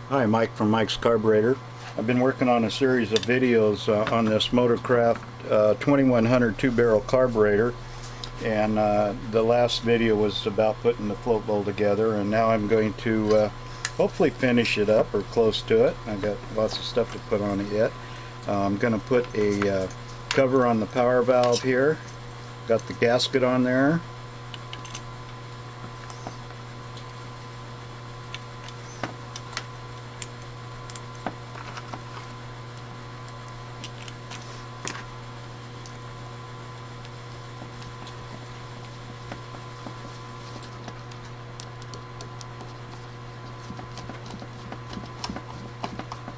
Hi, Mike from Mike's Carburetor. I've been working on a series of videos on this Motorcraft 2100 two-barrel carburetor, and the last video was about putting the float bowl together, and now I'm going to hopefully finish it up or close to it. I've got lots of stuff to put on it yet. I'm going to put a cover on the power valve here. Got the gasket on there.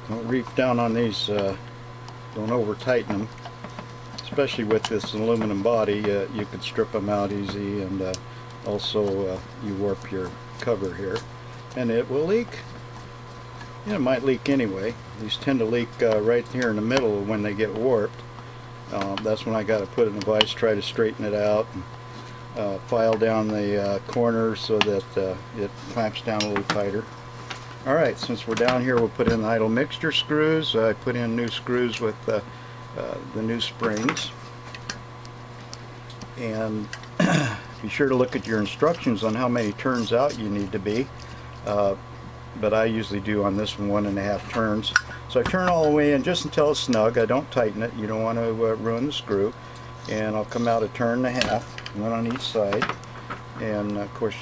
Don't reef down on these, don't over tighten them, especially with this aluminum body. You could strip them out easy, and also you warp your cover here and it will leak. Yeah, it might leak anyway. These tend to leak right here in the middle when they get warped. That's when I got to put it in a vise, try to straighten it out, and file down the corners so that it clamps down a little tighter. Alright, since we're down here, we'll put in the idle mixture screws. I put in new screws with the new springs. And be sure to look at your instructions on how many turns out you need to be. But I usually do on this one 1.5 turns. So I turn all the way in just until it's snug. I don't tighten it. You don't want to ruin the screw. And I'll come out 1.5 turns, one on each side. And of course,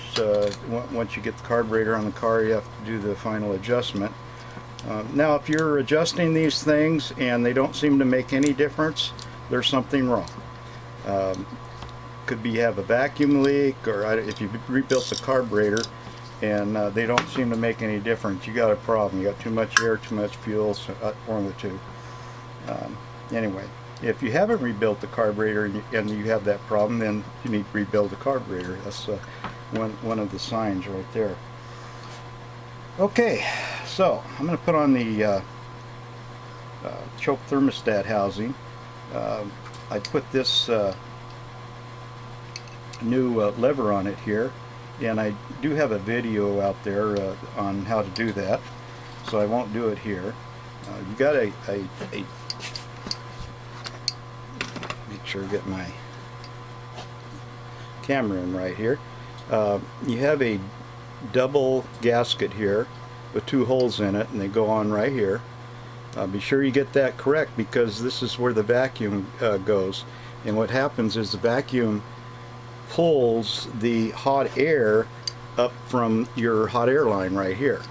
once you get the carburetor on the car, you have to do the final adjustment. Now, if you're adjusting these things and they don't seem to make any difference, there's something wrong. Could be you have a vacuum leak, or if you rebuilt the carburetor and they don't seem to make any difference, you got a problem. You got too much air, too much fuel, so, one of the two. Anyway, if you haven't rebuilt the carburetor and you have that problem, then you need to rebuild the carburetor. That's one of the signs right there. Okay, so I'm going to put on the choke thermostat housing. I put this new lever on it here, and I do have a video out there on how to do that, so I won't do it here. You got a make sure I get my camera in right here. You have a double gasket here with 2 holes in it, and they go on right here. Be sure you get that correct, because this is where the vacuum goes, and what happens is the vacuum pulls the hot air up from your hot air line right here.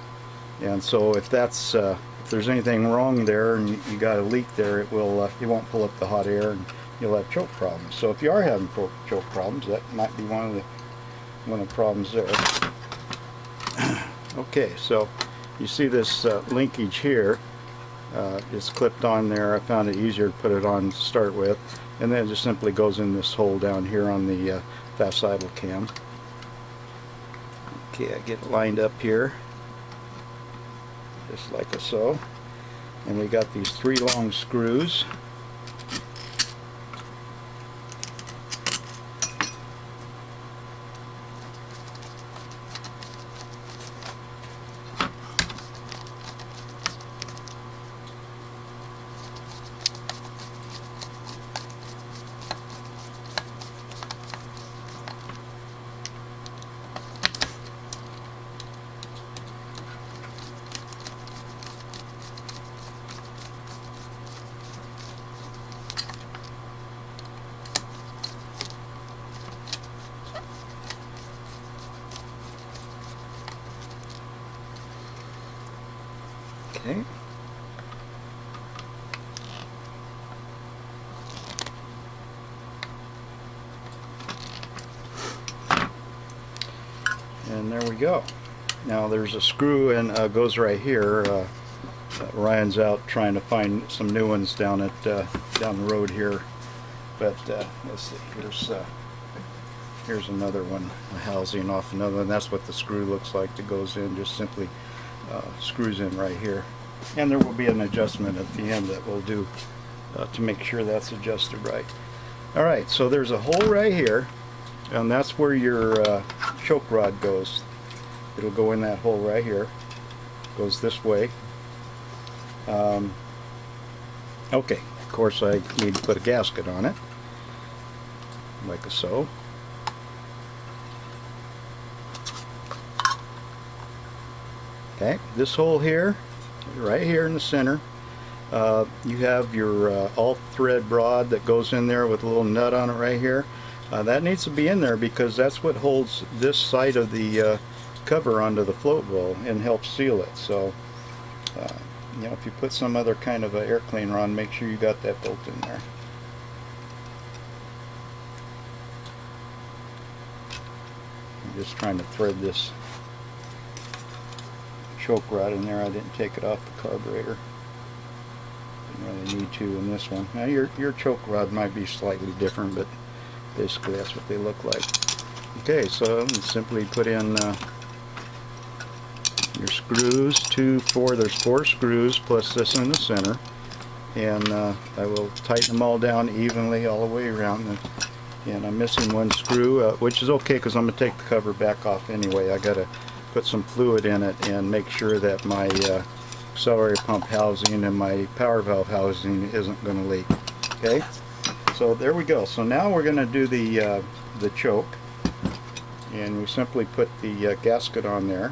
And so if that's if there's anything wrong there and you got a leak there, it won't pull up the hot air, and you'll have choke problems. So if you are having choke problems, that might be one of the problems there. Okay, so you see this linkage here. It's clipped on there. I found it easier to put it on to start with, and then it just simply goes in this hole down here on the fast idle cam. Okay, I get it lined up here just like so, and we got these 3 long screws. Okay. And there we go. Now there's a screw and goes right here. Ryan's out trying to find some new ones down the road here. But let's see. Here's another one, a housing off another one. That's what the screw looks like that goes in. Just simply screws in right here, and there will be an adjustment at the end that we'll do to make sure that's adjusted right. Alright, so there's a hole right here, and that's where your choke rod goes. It'll go in that hole right here. goes this way. Okay, of course I need to put a gasket on it, like so. Okay, this hole here, right here in the center, you have your all thread rod that goes in there with a little nut on it right here. That needs to be in there because that's what holds this side of the cover onto the float bowl and helps seal it. So you know, if you put some other kind of a air cleaner on, make sure you got that bolt in there. I'm just trying to thread this choke rod in there. I didn't take it off the carburetor. Didn't really need to in this one. Now your choke rod might be slightly different, but basically that's what they look like. Okay, so simply put in your screws, there's 4 screws plus this in the center, and I will tighten them all down evenly all the way around. And I'm missing one screw, which is okay because I'm going to take the cover back off anyway. I got to put some fluid in it and make sure that my accelerator pump housing and my power valve housing isn't going to leak. Okay, so there we go. So now we're going to do the choke, and we simply put the gasket on there.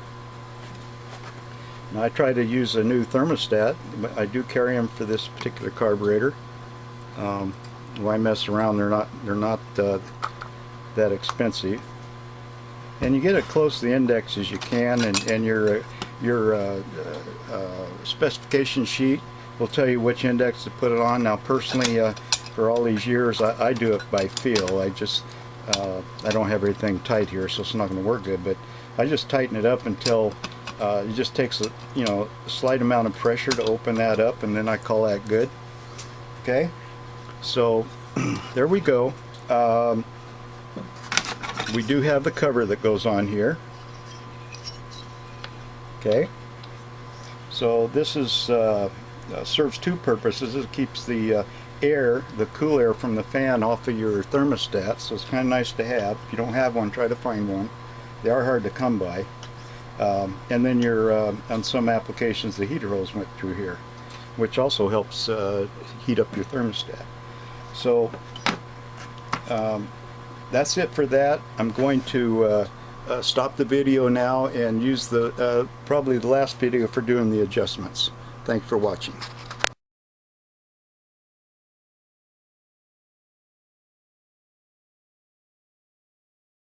Now I try to use a new thermostat. I do carry them for this particular carburetor. Why mess around? They're not that expensive. And you get as close to the index as you can, and your specification sheet will tell you which index to put it on. Now personally, for all these years, I do it by feel. I don't have everything tight here, so it's not going to work good, but I just tighten it up until it just takes a slight amount of pressure to open that up, and then I call that good. Okay, so there we go. We do have the cover that goes on here. Okay, so this is serves 2 purposes. It keeps the cool air from the fan off of your thermostat, so it's kind of nice to have. If you don't have one, try to find one. They are hard to come by. And then on some applications, the heater hose went through here, which also helps heat up your thermostat. So that's it for that. I'm going to stop the video now and use probably the last video for doing the adjustments. Thanks for watching.